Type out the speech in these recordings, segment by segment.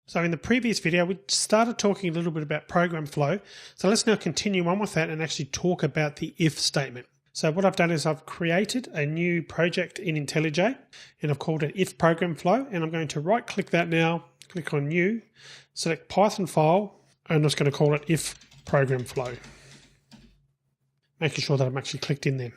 So in the previous video, we started talking a little bit about program flow. So let's now continue on with that and actually talk about the if statement. So what I've done is I've created a new project in IntelliJ and I've called it if program flow. And I'm going to right click that now, click on new, select Python file, and I'm just going to call it if program flow. Making sure that I'm actually clicked in there.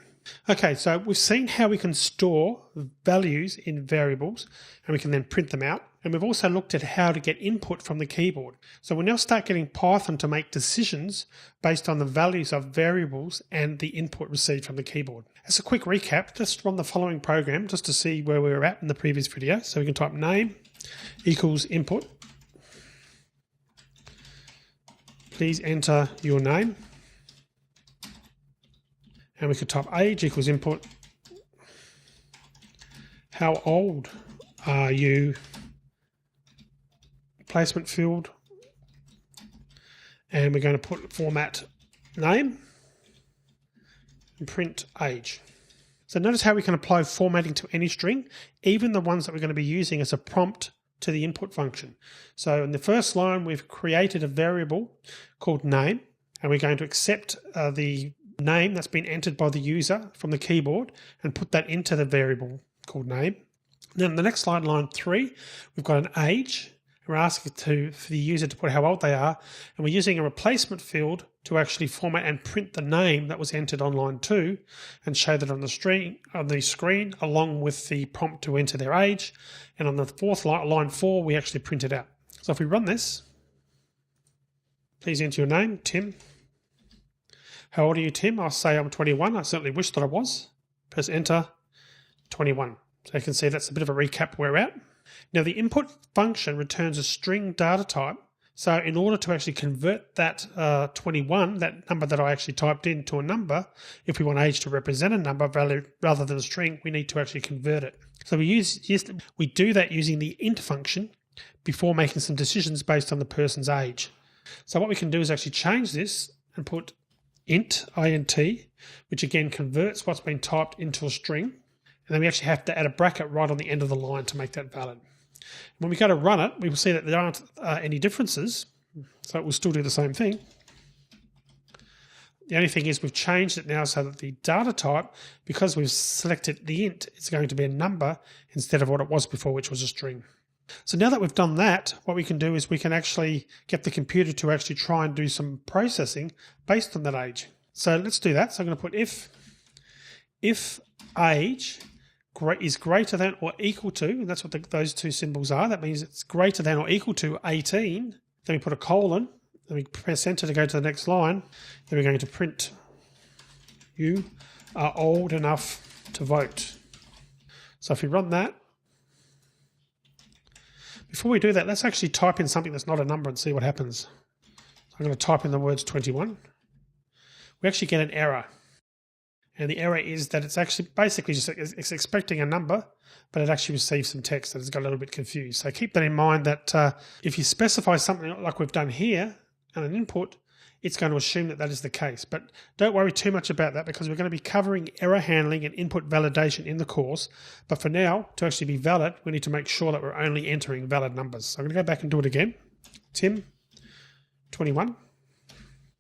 Okay, so we've seen how we can store values in variables and we can then print them out. And we've also looked at how to get input from the keyboard. So we'll now start getting Python to make decisions based on the values of variables and the input received from the keyboard. As a quick recap, just run the following program just to see where we were at in the previous video. So we can type name equals input. Please enter your name. And we could type age equals input. How old are you? Placement field. And we're going to put format name and print age. So notice how we can apply formatting to any string, even the ones that we're going to be using as a prompt to the input function. So in the first line, we've created a variable called name, and we're going to accept the name that's been entered by the user from the keyboard and put that into the variable called name. Then the next line, line 3, we've got an age. We're asking for the user to put how old they are, and we're using a replacement field to actually format and print the name that was entered on line 2 and show that on the screen along with the prompt to enter their age. And on the fourth line, line 4, we actually print it out. So if we run this, please enter your name, Tim. How old are you, Tim? I'll say I'm 21. I certainly wish that I was. Press enter, 21. So you can see that's a bit of a recap where we're at. Now the input function returns a string data type. So in order to actually convert that 21, that number that I actually typed in, to a number, if we want age to represent a number value rather than a string, we need to actually convert it. So we do that using the int function before making some decisions based on the person's age. So what we can do is actually change this and put int, which again converts what's been typed into a string. And then we actually have to add a bracket right on the end of the line to make that valid. When we go to run it, we will see that there aren't any differences, so it will still do the same thing. The only thing is we've changed it now so that the data type, because we've selected the int, it's going to be a number instead of what it was before, which was a string. So now that we've done that, what we can do is we can actually get the computer to actually try and do some processing based on that age. So let's do that. So I'm going to put if age is greater than or equal to, and that's what those two symbols are. That means it's greater than or equal to 18. Then we put a colon. Then we press enter to go to the next line. Then we're going to print you are old enough to vote. So if we run that, before we do that, let's actually type in something that's not a number and see what happens. So I'm going to type in the words 21. We actually get an error. And the error is that it's actually basically just it's expecting a number, but it actually receives some text that has got a little bit confused. So keep that in mind that if you specify something like we've done here and an input, it's going to assume that that is the case. But don't worry too much about that because we're going to be covering error handling and input validation in the course. But for now, to actually be valid, we need to make sure that we're only entering valid numbers. So I'm going to go back and do it again. Tim, 21. And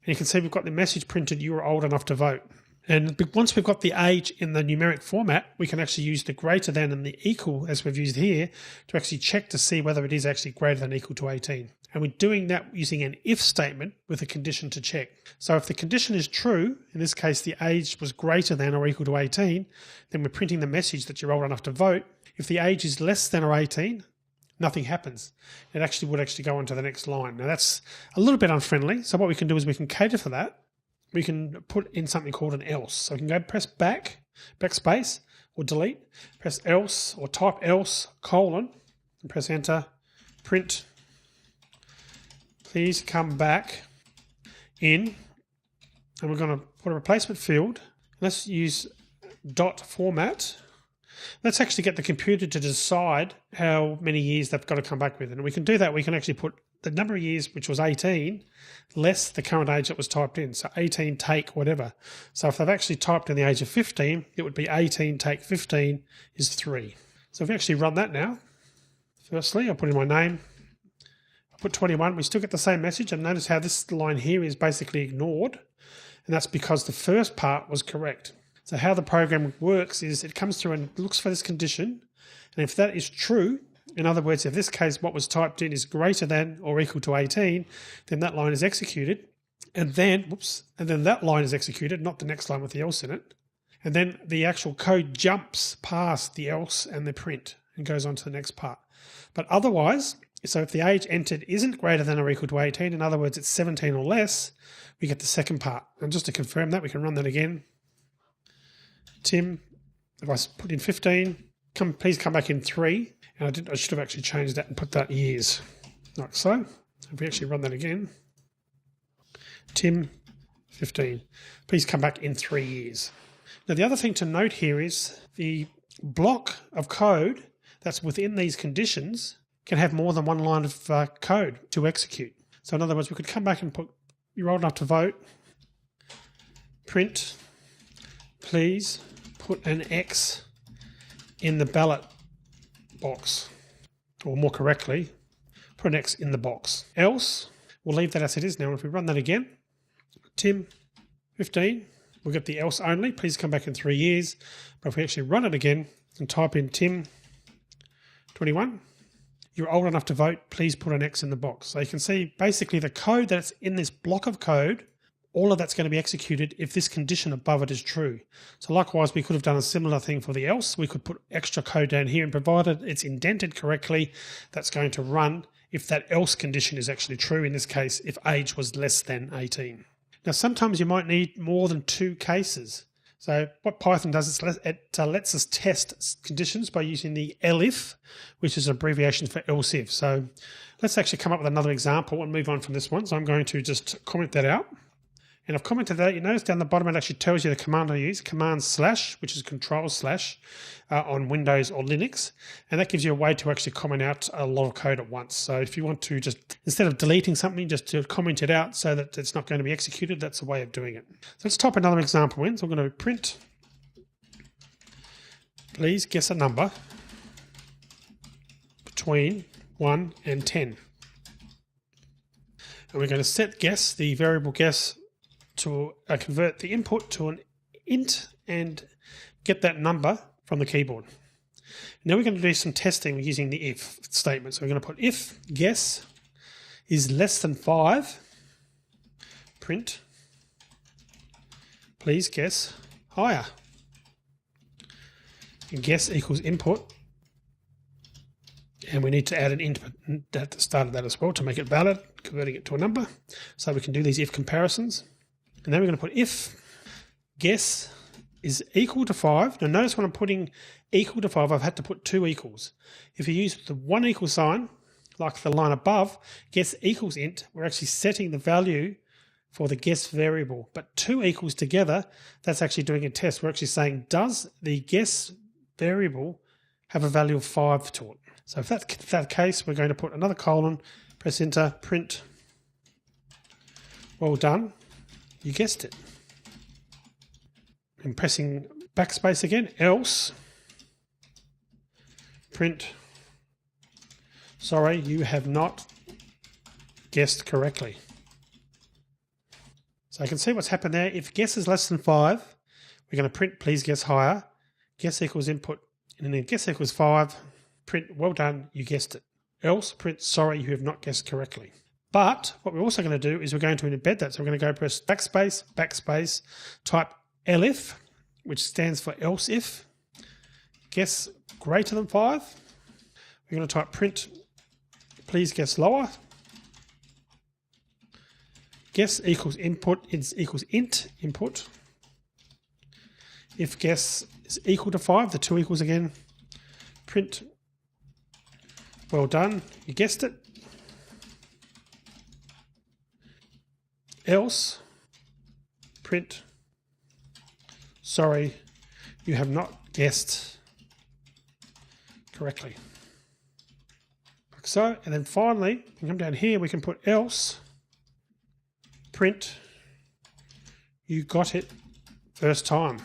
you can see we've got the message printed, you are old enough to vote. And once we've got the age in the numeric format, we can actually use the greater than and the equal, as we've used here, to actually check to see whether it is actually greater than or equal to 18. And we're doing that using an if statement with a condition to check. So if the condition is true, in this case the age was greater than or equal to 18, then we're printing the message that you're old enough to vote. If the age is less than or 18, nothing happens. It actually would go on to the next line. Now that's a little bit unfriendly, so what we can do is we can cater for that. We can put in something called an else. So we can go press backspace or delete, press else or type else, colon, and press enter, print, please come back in, and we're going to put a replacement field. Let's use dot format. Let's actually get the computer to decide how many years they've got to come back with. And we can do that. We can actually put the number of years, which was 18, less the current age that was typed in. So 18 take whatever. So if they've actually typed in the age of 15, it would be 18 take 15 is 3. So if we actually run that now, firstly, I'll put in my name, put 21, we still get the same message, and notice how this line here is basically ignored, and that's because the first part was correct. So how the program works is it comes through and looks for this condition, and if that is true, in other words, if this case what was typed in is greater than or equal to 18, then that line is executed, and then that line is executed, not the next line with the else in it, and then the actual code jumps past the else and the print and goes on to the next part. But otherwise, so if the age entered isn't greater than or equal to 18, in other words, it's 17 or less, we get the second part. And just to confirm that, we can run that again. Tim, if I put in 15, please come back in 3. And I should have actually changed that and put that years. Like so. If we actually run that again. Tim, 15. Please come back in 3 years. Now, the other thing to note here is the block of code that's within these conditions can have more than one line of code to execute. So in other words, we could come back and put, you're old enough to vote, print, please put an X in the ballot box, or more correctly, put an X in the box. Else, we'll leave that as it is now. If we run that again, Tim, 15, we'll get the else only, please come back in 3 years. But if we actually run it again and type in Tim, 21, you're old enough to vote, please put an X in the box. So you can see basically the code that's in this block of code, all of that's going to be executed if this condition above it is true. So likewise, we could have done a similar thing for the else. We could put extra code down here, and provided it's indented correctly, that's going to run if that else condition is actually true, in this case, if age was less than 18. Now, sometimes you might need more than 2 cases. So what Python does is it lets us test conditions by using the elif, which is an abbreviation for else if. So let's actually come up with another example and move on from this one. So I'm going to just comment that out. And I've commented that. You notice down the bottom it actually tells you the command I use, command /, which is control / on Windows or Linux. And that gives you a way to actually comment out a lot of code at once. So if you want to just, instead of deleting something, just to comment it out so that it's not going to be executed, that's a way of doing it. So let's type another example in. So I'm going to print, please guess a number between 1 and 10. And we're going to set guess, the variable guess, to convert the input to an int and get that number from the keyboard. Now we're going to do some testing using the if statement. So we're going to put if guess is less than 5, print, please guess higher. And guess equals input, and we need to add an input at the start of that as well to make it valid, converting it to a number. So we can do these if comparisons. And then we're going to put if guess is equal to 5. Now notice when I'm putting equal to 5, I've had to put 2 equals. If you use the 1 equal sign, like the line above, guess equals int, we're actually setting the value for the guess variable. But 2 equals together, that's actually doing a test. We're actually saying, does the guess variable have a value of 5 to it? So if that's that case, we're going to put another colon, press enter, print, well done. You guessed it. And pressing backspace again, else, print, sorry, you have not guessed correctly. So I can see what's happened there. If guess is less than 5, we're going to print, please guess higher, guess equals input, and then guess equals 5, print, well done, you guessed it. Else, print, sorry, you have not guessed correctly. But what we're also going to do is we're going to embed that. So we're going to go press backspace, backspace, type elif, which stands for else if, guess greater than 5. We're going to type print, please guess lower. Guess equals input equals int input. If guess is equal to 5, the 2 equals again, print, well done, you guessed it. Else, print, sorry, you have not guessed correctly. Like so, and then finally, we can come down here, we can put else, print, you got it first time.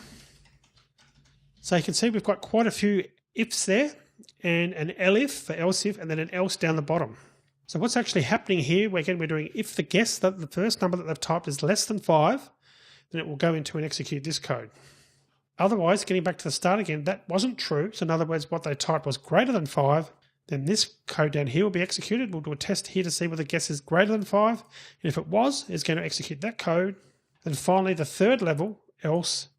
So you can see we've got quite a few ifs there, and an elif for else if, and then an else down the bottom. So what's actually happening here, we're doing if the guess that the first number that they've typed is less than 5, then it will go into and execute this code. Otherwise, getting back to the start again, that wasn't true. So in other words, what they typed was greater than 5, then this code down here will be executed. We'll do a test here to see whether the guess is greater than 5. And if it was, it's going to execute that code. Then finally, the third level, else,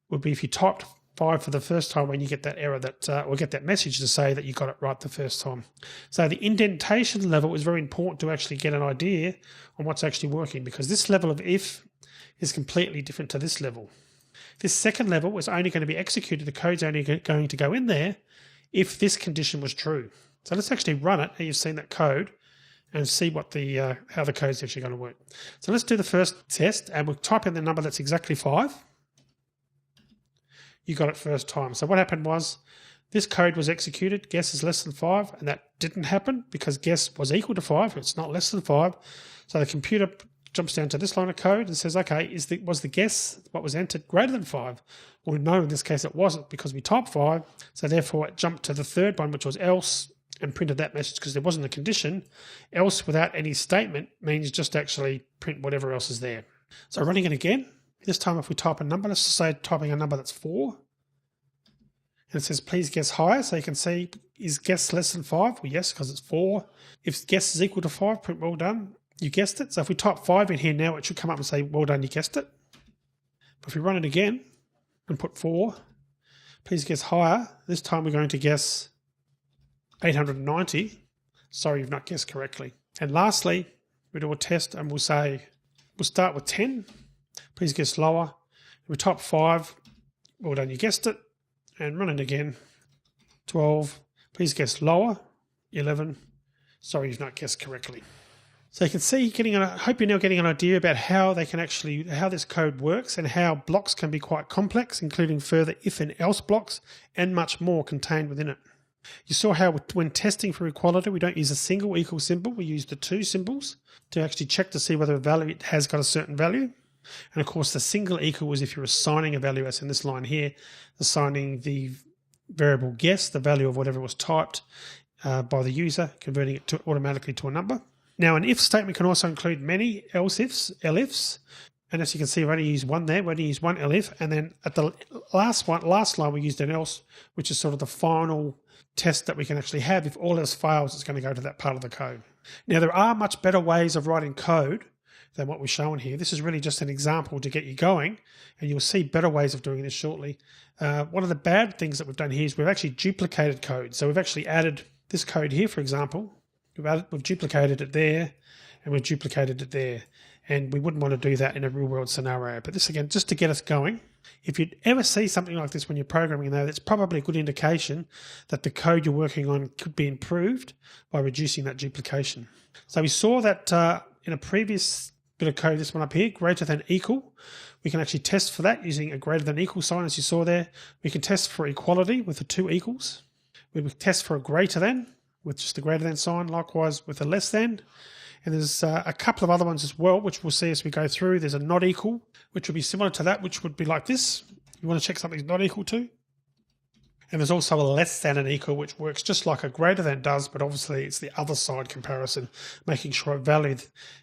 would be if you typed 5 for the first time when you get that error or get that message to say that you got it right the first time. So the indentation level is very important to actually get an idea on what's actually working, because this level of if is completely different to this level. This second level is only going to be executed, the code's only going to go in there if this condition was true. So let's actually run it, and you've seen that code, and see what how the code's actually going to work. So let's do the first test, and we'll type in the number that's exactly 5. You got it first time. So what happened was this code was executed, guess is less than 5, and that didn't happen because guess was equal to 5. It's not less than 5. So the computer jumps down to this line of code and says, okay, was the guess what was entered greater than 5? Well, no, in this case it wasn't because we typed 5. So therefore it jumped to the third one, which was else, and printed that message because there wasn't a condition. Else without any statement means just actually print whatever else is there. So running it again. This time if we type a number, let's say typing a number that's 4. And it says, please guess higher. So you can see, is guess less than 5? Well, yes, because it's 4. If guess is equal to 5, print well done. You guessed it. So if we type 5 in here now, it should come up and say, well done, you guessed it. But if we run it again and put 4, please guess higher. This time we're going to guess 890. Sorry, you've not guessed correctly. And lastly, we do a test and we'll start with 10. Please guess lower. We type 5. Well done, you guessed it. And run it again. 12. Please guess lower. 11. Sorry, you've not guessed correctly. So you can see, I hope you're now getting an idea about how this code works and how blocks can be quite complex, including further if and else blocks and much more contained within it. You saw how when testing for equality, we don't use a single equal symbol. We use the 2 symbols to actually check to see whether a value has got a certain value. And of course, the single equal is if you're assigning a value, as in this line here, assigning the variable guess, the value of whatever was typed by the user, converting it automatically to a number. Now, an if statement can also include many else ifs, elifs. And as you can see, I've only used one there. We only used one elif. And then at the last line, we used an else, which is sort of the final test that we can actually have. If all else fails, it's going to go to that part of the code. Now, there are much better ways of writing code than what we're showing here. This is really just an example to get you going, and you'll see better ways of doing this shortly. One of the bad things that we've done here is we've actually duplicated code. So we've actually added this code here, for example. We've duplicated it there, and we've duplicated it there. And we wouldn't want to do that in a real-world scenario. But this, again, just to get us going. If you ever see something like this when you're programming, though, that's probably a good indication that the code you're working on could be improved by reducing that duplication. So we saw that in a previous bit of code, this one up here, greater than equal. We can actually test for that using a greater than equal sign, as you saw there. We can test for equality with the 2 equals. We would test for a greater than with just the greater than sign, likewise with a less than. And there's a couple of other ones as well, which we'll see as we go through. There's a not equal, which would be similar to that, which would be like this. You want to check something's not equal to. And there's also a less than an equal, which works just like a greater than does, but obviously it's the other side comparison, making sure a value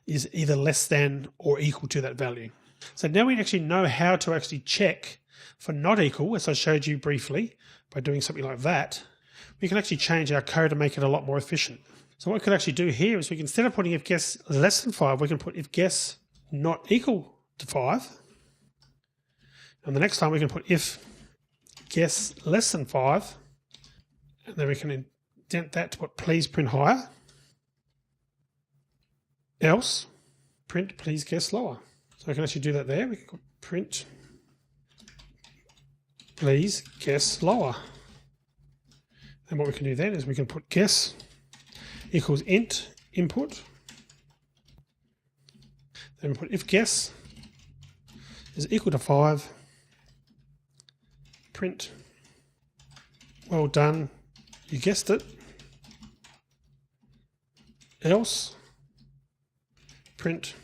is either less than or equal to that value. So now we actually know how to actually check for not equal, as I showed you briefly, by doing something like that. We can actually change our code to make it a lot more efficient. So what we could actually do here is we can, instead of putting if guess less than 5, we can put if guess not equal to 5. And the next time we can put if guess less than 5. And then we can indent that to put please print higher. Else print please guess lower. So we can actually do that there. We can put print please guess lower. And what we can do then is we can put guess equals int input. Then we put if guess is equal to 5, print well done, you guessed it. Else print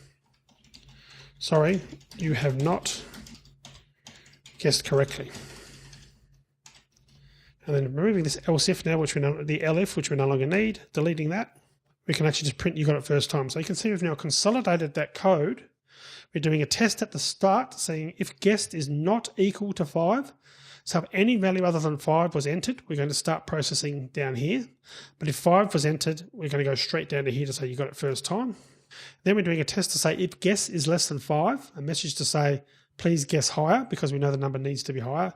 sorry, you have not guessed correctly. And then removing this else if now, which we know the elif, which we no longer need, deleting that. we can actually just print you got it first time. So you can see we've now consolidated that code. We're doing a test at the start saying if guessed is not equal to 5, so if any value other than 5 was entered, we're going to start processing down here. But if 5 was entered, we're going to go straight down to here to say you got it first time. Then we're doing a test to say if guess is less than 5, a message to say please guess higher, because we know the number needs to be higher.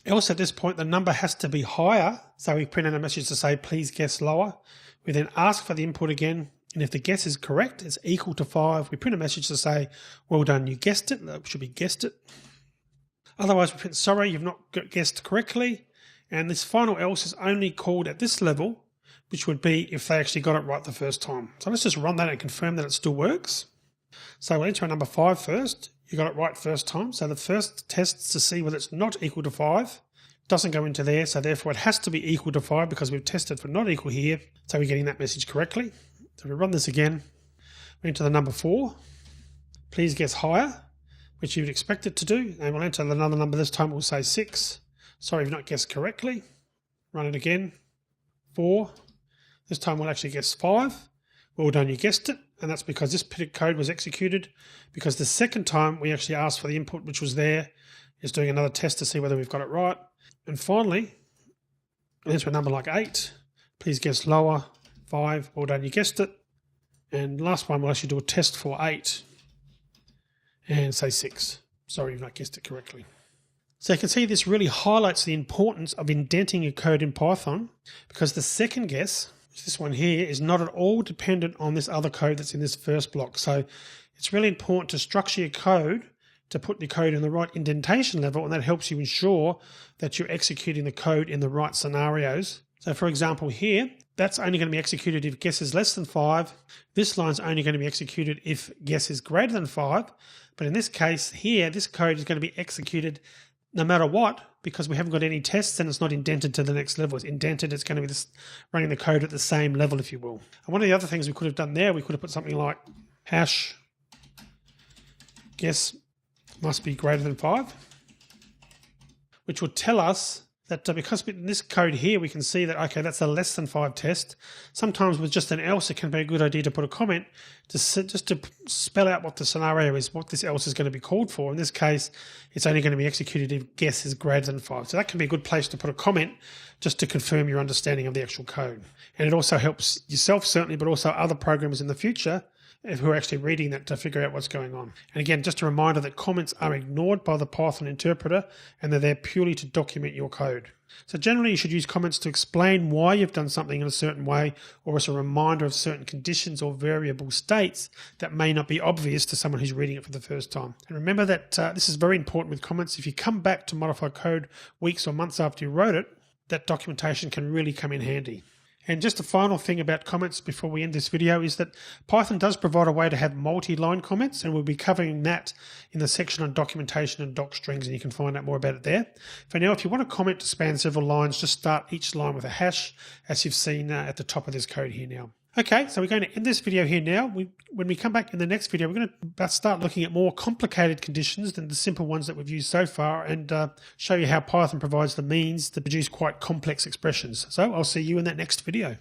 Else at this point, the number has to be higher, so we print in a message to say please guess lower. We then ask for the input again, and if the guess is correct, it's equal to 5, we print a message to say well done, you guessed it. That should be guessed it. Otherwise, we print sorry, you've not guessed correctly, and this final else is only called at this level, which would be if they actually got it right the first time. So let's just run that and confirm that it still works. So we'll enter number 5 first. You got it right first time. So the first tests to see whether it's not equal to 5. Doesn't go into there, so therefore it has to be equal to 5 because we've tested for not equal here. So we're getting that message correctly. So we run this again. We enter the number 4. Please guess higher, which you'd expect it to do. And we'll enter another number this time. We'll say 6. Sorry, you've not guessed correctly. Run it again. 4. This time we'll actually guess 5. Well done, you guessed it. And that's because this code was executed because the second time we actually asked for the input, which was there. It's doing another test to see whether we've got it right. And finally, enter a number like 8. Please guess lower. 5. Well done, you guessed it. And last one, we'll actually do a test for 8. And say 6. Sorry, you've not guessed it correctly. So you can see this really highlights the importance of indenting your code in Python, because the second guess, this one here, is not at all dependent on this other code that's in this first block. So it's really important to structure your code to put the code in the right indentation level, and that helps you ensure that you're executing the code in the right scenarios. So for example here, that's only going to be executed if guess is less than 5. This line's only going to be executed if guess is greater than 5. But in this case here, this code is going to be executed no matter what, because we haven't got any tests and it's not indented to the next level. It's indented, it's going to be running the code at the same level, if you will. And one of the other things we could have done there, we could have put something like hash guess must be greater than 5, which would tell us that because in this code here, we can see that, okay, that's a less than 5 test. Sometimes with just an else, it can be a good idea to put a comment just to spell out what the scenario is, what this else is going to be called for. In this case, it's only going to be executed if guess is greater than 5. So that can be a good place to put a comment just to confirm your understanding of the actual code. And it also helps yourself, certainly, but also other programmers in the future who are actually reading that to figure out what's going on. And again, just a reminder that comments are ignored by the Python interpreter and they're there purely to document your code. So generally you should use comments to explain why you've done something in a certain way, or as a reminder of certain conditions or variable states that may not be obvious to someone who's reading it for the first time. And remember that this is very important with comments. If you come back to modify code weeks or months after you wrote it, that documentation can really come in handy. And just a final thing about comments before we end this video is that Python does provide a way to have multi-line comments, and we'll be covering that in the section on documentation and doc strings, and you can find out more about it there. For now, if you want a comment to span several lines, just start each line with a hash, as you've seen at the top of this code here now. Okay, so we're going to end this video here now. When we come back in the next video, we're going to start looking at more complicated conditions than the simple ones that we've used so far, and show you how Python provides the means to produce quite complex expressions. So I'll see you in that next video.